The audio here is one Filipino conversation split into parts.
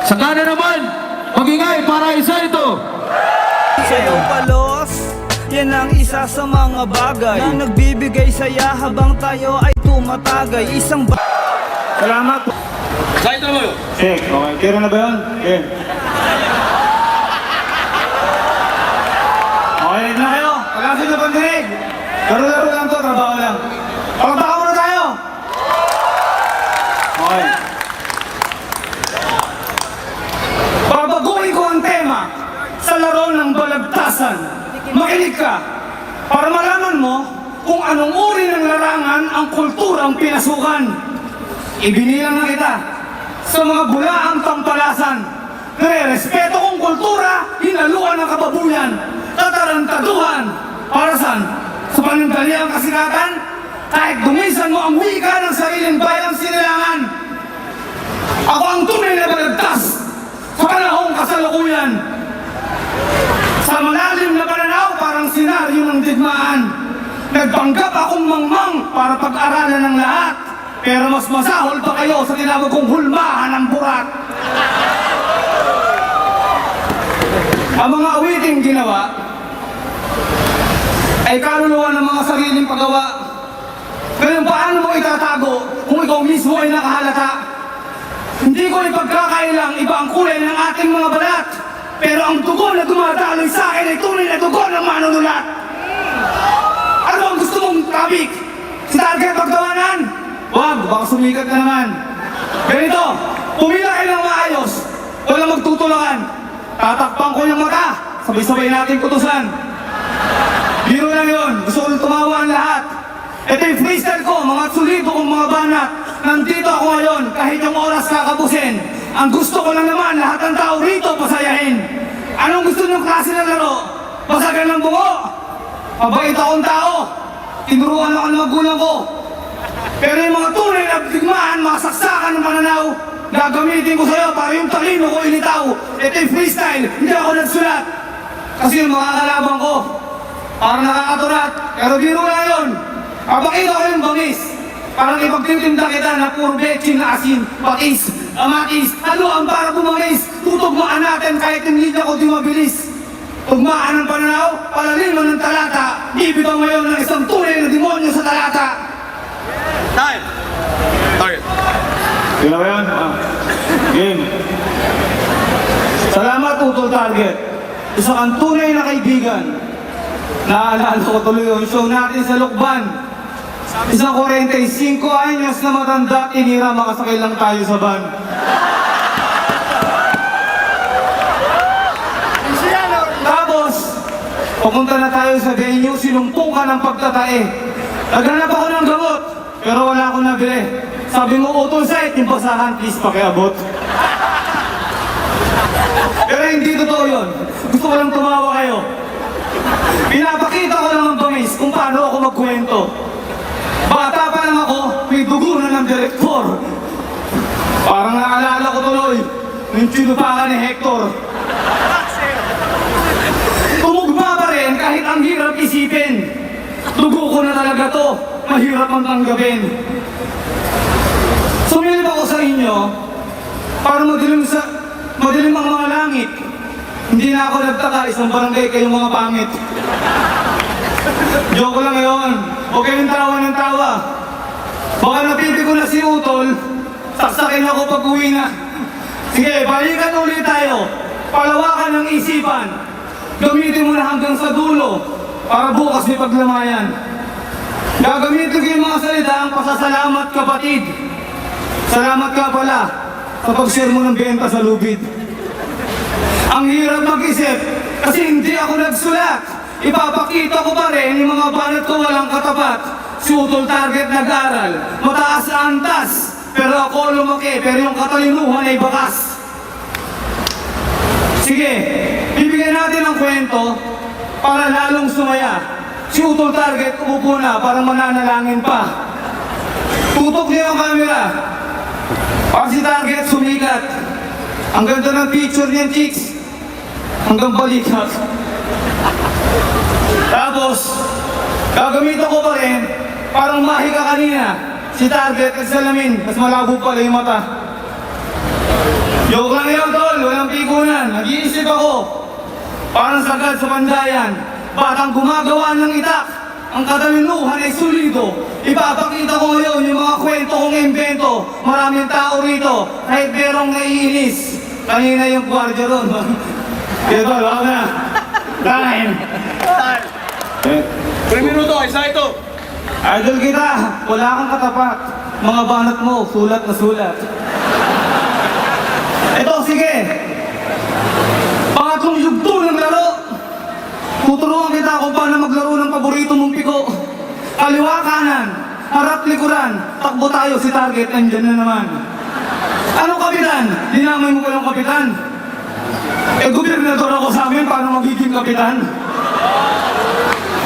Saka na naman, magingay para isa ito. Sa'yo palos, yan ang isa sa mga bagay na nagbibigay saya habang tayo ay tumatagay. Isang Salamat. Saan ito naman yun? Check, okay. Tira na ba yun? Okay. Okay na kayo. Pagkasin na pandinig. Laro-laro lang to, trabaho lang. Pagkataka muna tayo. Okay. Babaguhin ko ang tema sa laro ng balagtasan. Makinig ka para malaman mo kung anong uri ng larangan ang kulturang pinasukan. Ibinilang na kita sa mga bulaang tampalasan. Nire-respeto kong kultura, hinaluan ng kababuyan, tatarantaduhan. Para saan? Sa panandaliang kasikatan? Kahit dumisan mo ang wika ng sariling bayang sinilangan. Ako ang tunay na balagtas sa panahong kasalukuyan. Sa malalim na pananaw, parang senaryo ng digmaan. Nagpanggap akong mangmang para pag-aralan ng lahat. Pero mas masahol pa kayo sa tinawag kong hulmahan ng burat. Ang mga awiting ginawa ay kaluluwa ng mga sariling paggawa. Pero paano mo itatago kung ikaw mismo ay nakahalata? Hindi ko ipagkakailang iba ang kulay ng ating mga balat. Pero ang dugo na dumadaloy sa akin ay tunay na dugo ng manunulat. Ano ang gusto mong topic? Si target pagtawanan? Wag, baka sumikat na naman. Ganito, pumila kayo ng maayos. Walang magtutulakan. Tatakpan ko yung mata. Sabay-sabay natin kutusan. Biro lang yun. Gusto ko tumawa ang lahat. Ito yung freestyle ko, mga solido kong mga banat. Nandito ako ngayon, kahit yung oras kakapusin. Ang gusto ko lang naman, lahat ng tao rito pasayahin. Anong gusto niyong klase ng laro? Basagan ng bungo? Mabait akong tao. Tinuruan ako ng magulang ko. Pero yung mga tunay na digmaan, mga saksakan ng pananaw, gagamitin ko sa'yo para yung talino ko ilitaw. Ito yung freestyle, hindi ako nagsulat. Kasi yung mga kalaban ko, parang nakakaturat. Pero biro na yun. Papakita ko yung bangis. Parang ipagtitinda kita na puro betchin na asin, patis, amatis, ano ang para bumangis. Tutugmaan natin kahit hindi ako di mabilis. Tugmaan ng pananaw, palaliman ng talata. Ibitaw ngayon ng isang tunay na demonyo sa talata. Time! Target. Sino ba yan? Game. Salamat, Utol Target. Isa kang tunay na kaibigan. Naalala ko tuloy yung show natin sa Lukban. Isang 45 anyos na matanda, tinira, makasakay lang tayo sa van. Tapos, pupunta na tayo sa venue, sinumpukan ng pagtatae. Naghanap ako ng gamot, pero wala akong nabili. Sabi mo, Utol Site, yung basahan, please pakiabot. Pero hindi totoo yun. Gusto ko lang tumawa kayo. Pinapakita ko lang ang bangis kung paano ako magkwento. Bata pa lang ako, may dugo na ng direktor. Parang naalala ko tuloy, yung sinupakan ni Hector. Tumugma pa rin kahit ang hirap isipin. Dugo ko na talaga to, mahirap ang tanggapin. Sumilip ako sa inyo para madilim ang mga langit. Hindi na ako nagtaka, isang barangay kayong mga pangit. Joke lang yun. Huwag kayong tawa ng tawa. Baka napipi ko na si Utol, saksakin ako pag uwi na. Sige, balikan ulit tayo. Palawakan ng isipan. Gamitin mo na hanggang sa dulo para bukas may paglamayan. Gagamitin ko yung mga salita ang pasasalamat, kapatid. Salamat ka pala sa pag-share mo ng benta sa lubid. Ang hirap mag-isip kasi hindi ako nagsulat. Ipapakita ko pa rin yung mga banat ko walang katapat. Si Utol Target nag-aral, mataas na antas. Pero ako lumaki, pero yung katalinuhan ay bakas. Sige, bibigyan natin ng kwento para lalong sumaya. Si Utol Target umupo na parang mananalangin pa. Tutok niya yung camera. Para si Target sumikat. Ang ganda ng picture niyan, chicks. Hanggang balikat. Tapos, gagamitan ko pa rin, parang mahika kanina. Si Target at salamin, mas malabo pala yung mata. Joke lang yun, to! Parang sagad sa bandayan, batang gumagawa ng itak. Ang katalinuhan ay solido. Ipapakita ko ngayon yung mga kwento kong invento. Maraming tao rito, kahit merong naiinis. Kanina yung gwardiya ron. Ito, wala na. Time. 3 minuto, isa ito. Idol kita, wala kang katapat. Mga banat mo, sulat na sulat. Ito, sige. Pangatlong yugto ng laro. Tuturuan kita kung paano maglaro ng paborito mong piko. Kaliwa kanan, harap likuran, takbo tayo, si target, andyan na naman. Ano kapitan? Dinamay mo ko yung kapitan. Gobernador ako sa amin, paano magiging kapitan?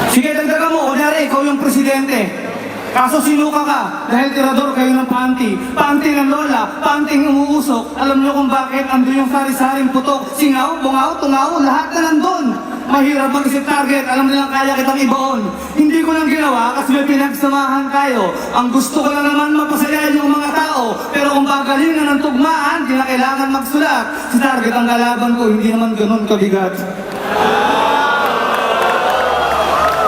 Sige, dagdagan mo, kunyari, ikaw yung presidente. Kaso sinuka ka, dahil tirador kayo ng panty. Panty ng lola, panting umuusok. Alam niyo kung bakit andun yung sari-saring putok. Singaw, bungaw, tungaw, lahat na nandun. Mahirap mag-isip target, alam nilang kaya kitang ibaon. Hindi ko lang ginawa kasi may pinagsamahan tayo. Ang gusto ko lang naman mapasaya yung mga tao. Pero kung bagalingan ng tugmaan, di na kailangan magsulat. Si target ang kalaban ko, hindi naman ganun kabigat.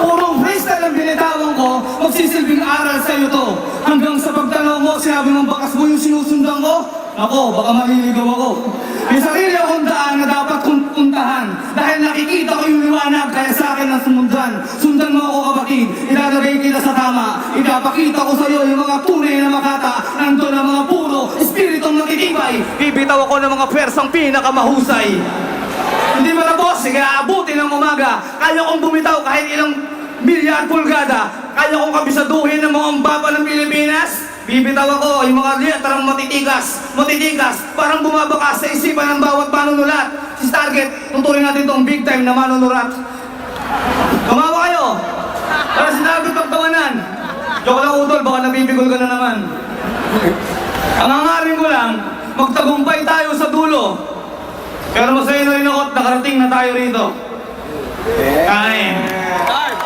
Purong freestyle ang binitawan ko, magsisilbing aral sa'yo to. Hanggang sa pagtanaw mo, sinabi mong bakas mo yung sinusundan ko. Ako, baka maliligaw ako. May sarili akong daan na dapat kong puntahan. Dahil nakikita ko yung liwanag, kaya sa akin ang sumundan. Sundan mo ako kapatid, ilalagay kita sa tama. Ipapakita ko sa'yo yung mga tunay na makata. Nandun ang mga puro, espiritong nakitibay. Bibitaw ako ng mga pwersang pinakamahusay. Hindi malabos, sige aabutin ng umaga. Kaya kong bumitaw kahit ilang milyar pulgada. Kaya kong kabisaduhin ng mga umbaba ng Pilipinas. Bibitaw ako, yung mga letrang matitigas, parang bumabakas sa isipan ng bawat manunulat. Si target, tuturin natin itong big time na manunulat. Tumawa kayo! Para sinabi pagtawanan. Joke lang utol, baka nabibigol ka na naman. Ang hangarin ko lang, magtagumpay tayo sa dulo. Pero masaya na rin ako at nakarating na tayo rito. Kain. Time.